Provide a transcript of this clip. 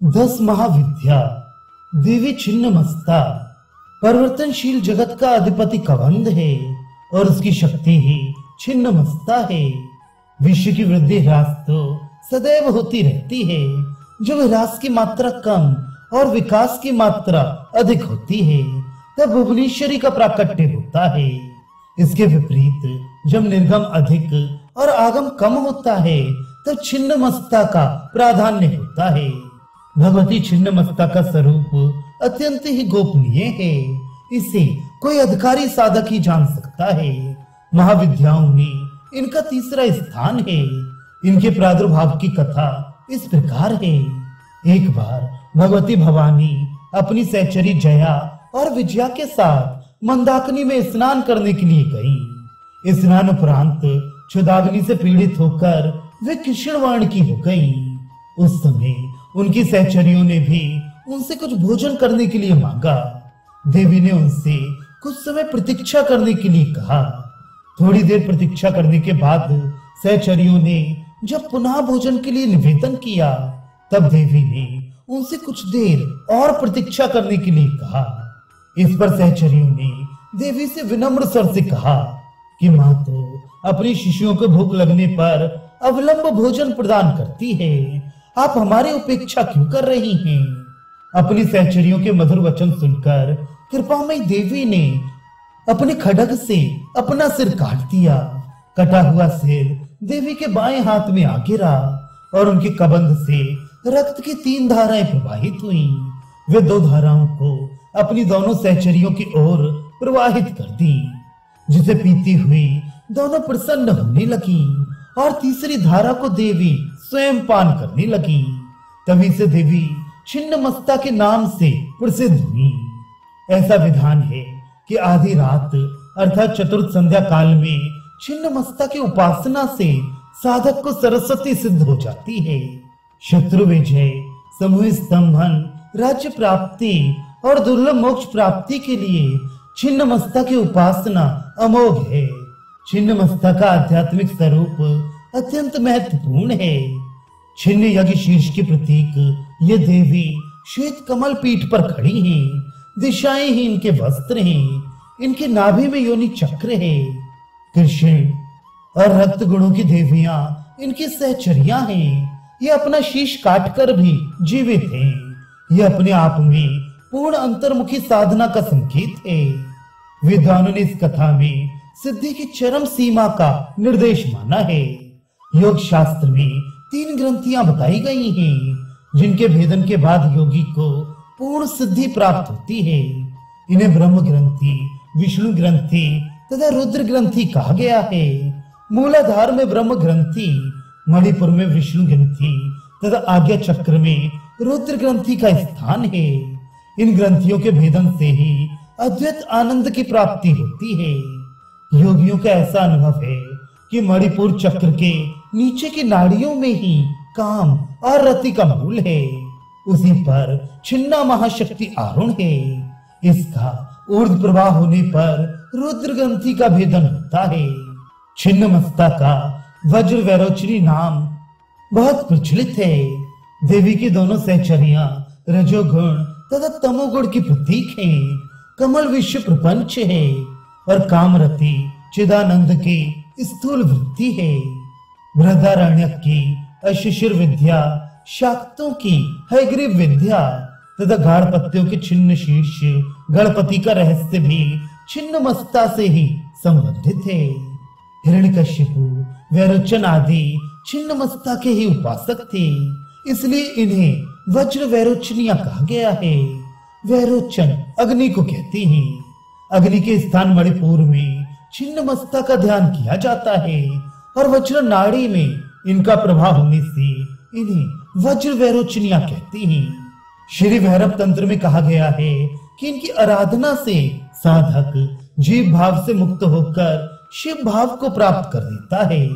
10 महाविद्या देवी छिन्नमस्ता परिवर्तनशील जगत का अधिपति कबंध है और उसकी शक्ति ही छिन्नमस्ता है। विश्व की वृद्धि ह्रास तो सदैव होती रहती है। जब ह्रास की मात्रा कम और विकास की मात्रा अधिक होती है तब भुवनेश्वरी का प्राकट्य होता है। इसके विपरीत जब निर्गम अधिक और आगम कम होता है तब छिन्नमस्ता का प्राधान्य होता है। भगवती छिन्नमस्ता का स्वरूप अत्यंत ही गोपनीय है। इसे कोई अधिकारी साधक ही जान सकता है। महाविद्याओं में इनका तीसरा स्थान है। इनके प्रादुर्भाव की कथा इस प्रकार है। एक बार भगवती भवानी अपनी सहचरी जया और विजया के साथ मंदाकिनी में स्नान करने के लिए गई। स्नान उपरांत क्षुधाग्नि से पीड़ित होकर वे कृष्ण वर्ण की हो गई। उस समय उनकी सहचरियों ने भी उनसे कुछ भोजन करने के लिए मांगा। देवी ने उनसे कुछ समय प्रतीक्षा करने के लिए कहा। थोड़ी देर प्रतीक्षा करने के बाद सहचरियों ने जब पुनः भोजन के लिए निवेदन किया तब देवी ने उनसे कुछ देर और प्रतीक्षा करने के लिए कहा। इस पर सहचरियों ने देवी से विनम्र स्वर से कहा कि माँ तो अपनी शिष्यों को भूख लगने पर अविलंब भोजन प्रदान करती है, आप हमारी उपेक्षा क्यों कर रही हैं? अपनी सहचरियों के मधुर वचन सुनकर कृपामयी देवी ने अपने खड्ग से अपना सिर काट दिया। कटा हुआ सिर देवी के बाएं हाथ में आ गिरा और उनके कबंध से रक्त की 3 धाराएं प्रवाहित हुईं। वे 2 धाराओं को अपनी दोनों सहचरियों की ओर प्रवाहित कर दी, जिसे पीती हुई दोनों प्रसन्न होने लगी और तीसरी धारा को देवी स्वयं पान करने लगी। तभी से देवी छिन्नमस्ता के नाम से प्रसिद्ध हुई। ऐसा विधान है कि आधी रात अर्थात चतुर्थ संध्या काल में छिन्नमस्ता की उपासना से साधक को सरस्वती सिद्ध हो जाती है। शत्रु विजय, समूह स्तंभन, राज्य प्राप्ति और दुर्लभ मोक्ष प्राप्ति के लिए छिन्नमस्ता की उपासना अमोघ है। छिन्नमस्ता का आध्यात्मिक स्वरूप अत्यंत महत्वपूर्ण है। छिन्न यज्ञ शीर्ष के प्रतीक ये देवी श्वेत कमल पीठ पर खड़ी हैं। दिशाएं ही इनके वस्त्र हैं। इनके नाभि में योनि चक्र है। कृष्ण और रक्त गुणों की देवियां इनकी सहचरियां हैं। ये अपना शीश काटकर भी जीवित हैं। ये अपने आप में पूर्ण अंतर्मुखी साधना का संकेत है। विद्वानों ने इस कथा में सिद्धि की चरम सीमा का निर्देश माना है। योग शास्त्र में 3 ग्रंथियां बताई गई हैं, जिनके भेदन के बाद योगी को पूर्ण सिद्धि प्राप्त होती है। इन्हें ब्रह्म ग्रंथि, विष्णु ग्रंथि तथा रुद्र ग्रंथि कहा गया है। मूलाधार में ब्रह्म ग्रंथि, मणिपुर में विष्णु ग्रंथि तथा आज्ञा चक्र में रुद्र ग्रंथि का स्थान है। इन ग्रंथियों के भेदन से ही अद्वैत आनंद की प्राप्ति होती है। योगियों का ऐसा अनुभव है कि मणिपुर चक्र के नीचे की नाड़ियों में ही काम और रति का मूल है। उसी पर छिन्ना महाशक्ति आरूढ़ है। इसका ऊर्ध्व प्रवाह होने पर रुद्र ग्रंथि का भेदन होता है। छिन्नमस्ता का वज्र वैरोचनी नाम बहुत प्रचलित है। देवी की दोनों सहचरियां रजोगुण तथा तमोगुण की प्रतीक हैं। कमल विश्व प्रपंच है और कामरति चिदानंद की स्थूल वृत्ति है। बृहदारण्यक की अशिशिर विद्या, शाक्तों की हयग्रीव विद्या तथा गाढ़पत्यों के छिन्न शीर्ष गणपति का रहस्य भी छिन्नमस्ता से ही संबंधित है। हिरण्यकशिपु, वैरोचन आदि छिन्नमस्ता के ही उपासक थे, इसलिए इन्हें वज्र वैरोचनिया कहा गया है। वैरोचन अग्नि को कहते हैं। अग्नि के स्थान मणिपुर में छिन्नमस्ता का ध्यान किया जाता है और वज्र नाड़ी में इनका प्रभाव होने से इन्हें वज्र वैरोचनिया कहते हैं। श्री भैरव तंत्र में कहा गया है कि इनकी आराधना से साधक जीव भाव से मुक्त होकर शिव भाव को प्राप्त कर लेता है।